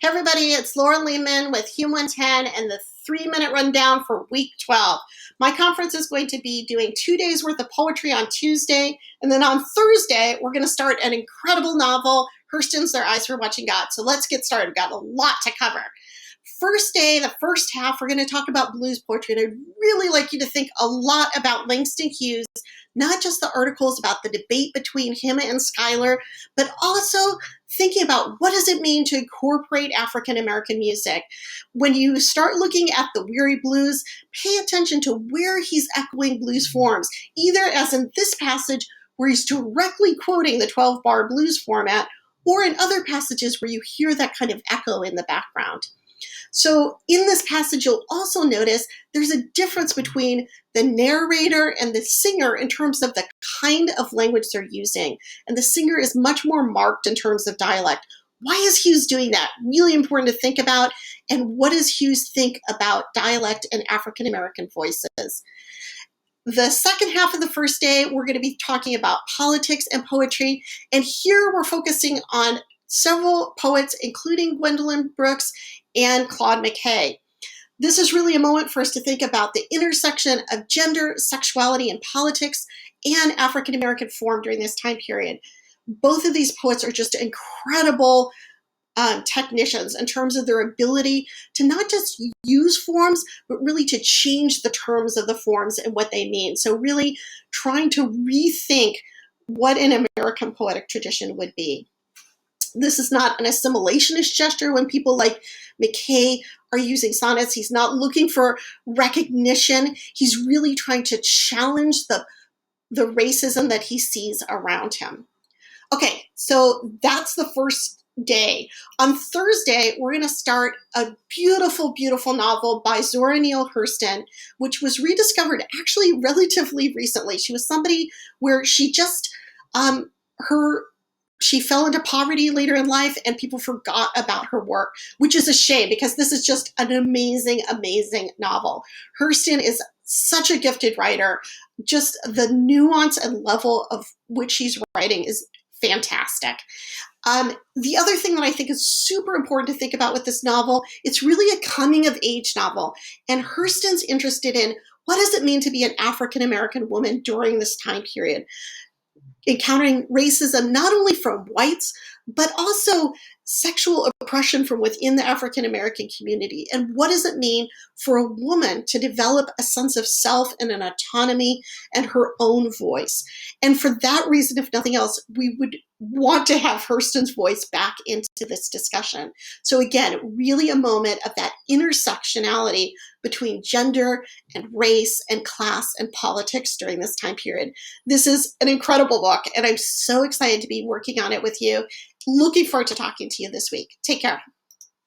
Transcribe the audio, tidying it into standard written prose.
Hey everybody, it's Laura Lehman with Hume 110 and the 3-minute rundown for week 12. My conference is going to be doing 2 days worth of poetry on Tuesday, and then on Thursday, we're going to start an incredible novel, Hurston's Their Eyes Were Watching God. So let's get started. We've got a lot to cover. First day, the first half, we're going to talk about blues poetry, and I'd really like you to think a lot about Langston Hughes, not just the articles about the debate between him and Schuyler, but also thinking about what does it mean to incorporate African American music. When you start looking at the Weary Blues, pay attention to where he's echoing blues forms, either as in this passage where he's directly quoting the 12-bar blues format, or in other passages where you hear that kind of echo in the background. So in this passage, you'll also notice there's a difference between the narrator and the singer in terms of the kind of language they're using. And the singer is much more marked in terms of dialect. Why is Hughes doing that? Really important to think about. And what does Hughes think about dialect and African American voices? The second half of the first day, we're going to be talking about politics and poetry. And here we're focusing on several poets, including Gwendolyn Brooks and Claude McKay. This is really a moment for us to think about the intersection of gender, sexuality, and politics and African American form during this time period. Both of these poets are just incredible technicians in terms of their ability to not just use forms, but really to change the terms of the forms and what they mean. So really trying to rethink what an American poetic tradition would be. This is not an assimilationist gesture when people like McKay are using sonnets. He's not looking for recognition. He's really trying to challenge the racism that he sees around him. Okay, so that's the first day. On Thursday, we're going to start a beautiful, beautiful novel by Zora Neale Hurston, which was rediscovered actually relatively recently. She was somebody where she just, she fell into poverty later in life and people forgot about her work, which is a shame because this is just an amazing, amazing novel. Hurston is such a gifted writer. Just the nuance and level of which she's writing is fantastic. The other thing that I think is super important to think about with this novel, it's really a coming of age novel. And Hurston's interested in what does it mean to be an African American woman during this time period, encountering racism not only from whites, but also sexual oppression from within the African American community. And what does it mean for a woman to develop a sense of self and an autonomy and her own voice? And for that reason, if nothing else, we would want to have Hurston's voice back into this discussion. So again, really a moment of that intersectionality between gender and race and class and politics during this time period. This is an incredible book, and I'm so excited to be working on it with you. Looking forward to talking to you this week. Take care.